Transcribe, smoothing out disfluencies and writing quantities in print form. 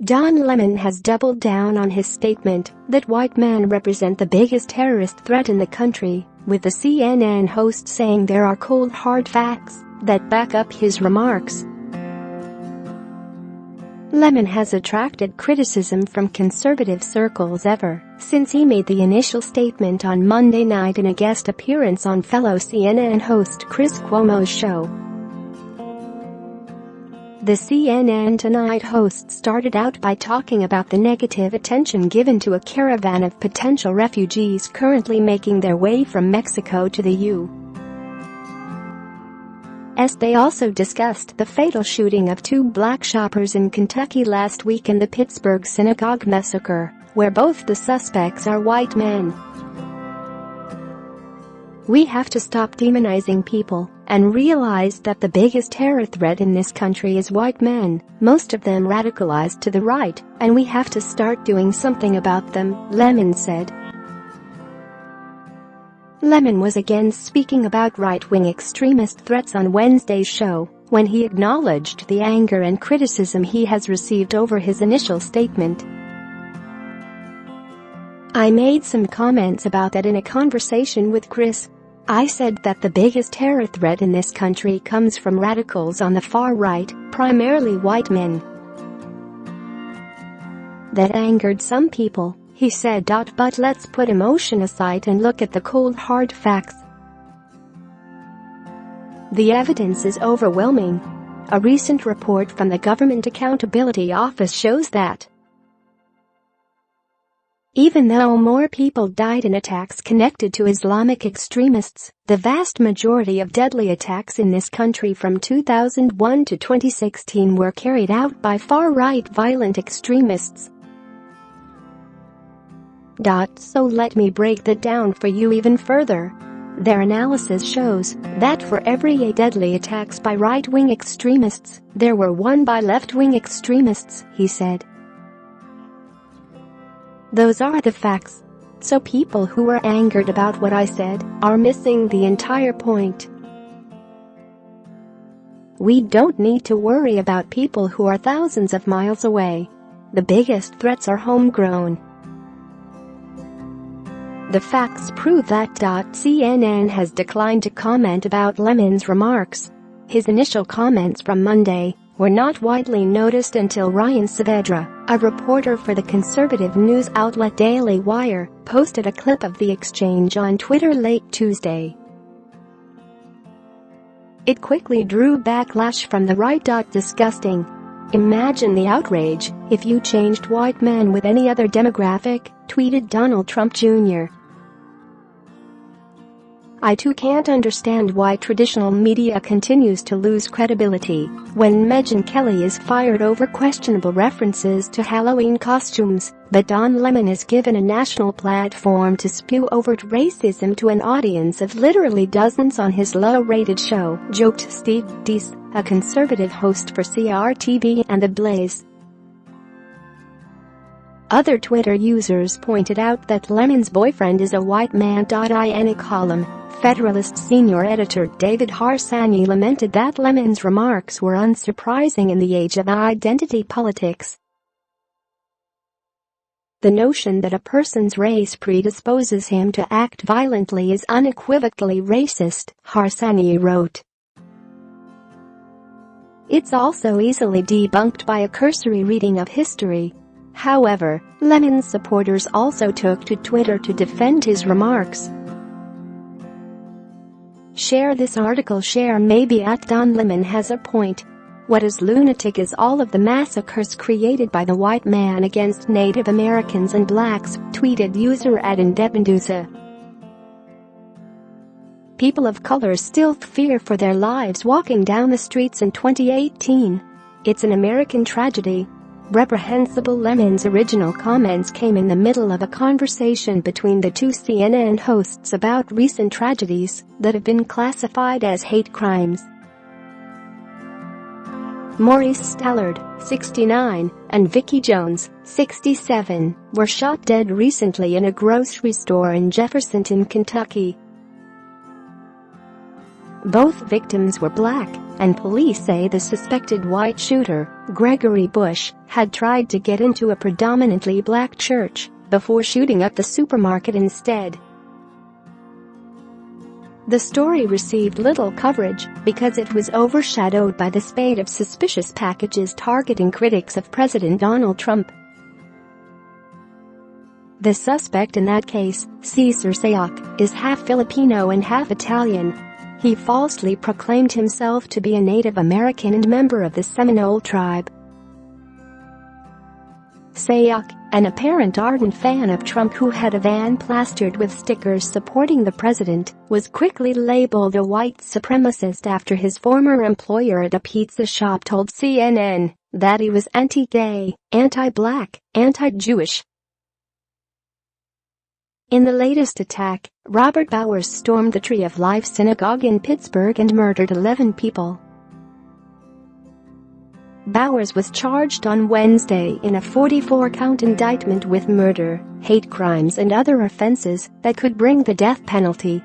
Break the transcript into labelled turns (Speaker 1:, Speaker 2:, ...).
Speaker 1: Don Lemon has doubled down on his statement that white men represent the biggest terrorist threat in the country, with the CNN host saying there are cold hard facts that back up his remarks. Lemon has attracted criticism from conservative circles ever since he made the initial statement on Monday night in a guest appearance on fellow CNN host Chris Cuomo's show. The CNN Tonight host started out by talking about the negative attention given to a caravan of potential refugees currently making their way from Mexico to the U.S. They also discussed the fatal shooting of two black shoppers in Kentucky last week and the Pittsburgh synagogue massacre, where both the suspects are white men. We have to stop demonizing people and realize that the biggest terror threat in this country is white men, most of them radicalized to the right, and we have to start doing something about them, Lemon said. Lemon was again speaking about right-wing extremist threats on Wednesday's show, when he acknowledged the anger and criticism he has received over his initial statement. I made some comments about that in a conversation with Chris. I said that the biggest terror threat in this country comes from radicals on the far right, primarily white men. That angered some people, he said. But let's put emotion aside and look at the cold hard facts. The evidence is overwhelming. A recent report from the Government Accountability Office shows that even though more people died in attacks connected to Islamic extremists, the vast majority of deadly attacks in this country from 2001 to 2016 were carried out by far-right violent extremists. So let me break that down for you even further. Their analysis shows that for every 8 deadly attacks by right-wing extremists, there were 1 by left-wing extremists, he said. Those are the facts. So people who are angered about what I said are missing the entire point. We don't need to worry about people who are thousands of miles away. The biggest threats are homegrown. The facts prove that. CNN has declined to comment about Lemon's remarks. His initial comments from Monday were not widely noticed until Ryan Saavedra, a reporter for the conservative news outlet Daily Wire, posted a clip of the exchange on Twitter late Tuesday. It quickly drew backlash from the right. Disgusting. Imagine the outrage if you changed white men with any other demographic, tweeted Donald Trump Jr. I too can't understand why traditional media continues to lose credibility when Megyn Kelly is fired over questionable references to Halloween costumes, but Don Lemon is given a national platform to spew overt racism to an audience of literally dozens on his low-rated show, joked Steve Deese, a conservative host for CRTV and The Blaze. Other Twitter users pointed out that Lemon's boyfriend is a white man. In a column, Federalist senior editor David Harsanyi lamented that Lemon's remarks were unsurprising in the age of identity politics. The notion that a person's race predisposes him to act violently is unequivocally racist, Harsanyi wrote. It's also easily debunked by a cursory reading of history. However, Lemon's supporters also took to Twitter to defend his remarks. Share this article. Share maybe Don Lemon has a point. What is lunatic is all of the massacres created by the white man against Native Americans and blacks, tweeted user @Independusa. People of color still fear for their lives walking down the streets in 2018. It's an American tragedy. Reprehensible. Lemon's original comments came in the middle of a conversation between the two CNN hosts about recent tragedies that have been classified as hate crimes. Maurice Stallard, 69, and Vicki Jones, 67, were shot dead recently in a grocery store in Jeffersonton, Kentucky. Both victims were black, and police say the suspected white shooter, Gregory Bush, had tried to get into a predominantly black church before shooting up the supermarket instead. The story received little coverage because it was overshadowed by the spate of suspicious packages targeting critics of President Donald Trump. The suspect in that case, Cesar Sayoc, is half Filipino and half Italian. He falsely proclaimed himself to be a Native American and member of the Seminole tribe. Sayoc, an apparent ardent fan of Trump who had a van plastered with stickers supporting the president, was quickly labeled a white supremacist after his former employer at a pizza shop told CNN that he was anti-gay, anti-black, anti-Jewish. In the latest attack, Robert Bowers stormed the Tree of Life synagogue in Pittsburgh and murdered 11 people. Bowers was charged on Wednesday in a 44-count indictment with murder, hate crimes and other offenses that could bring the death penalty.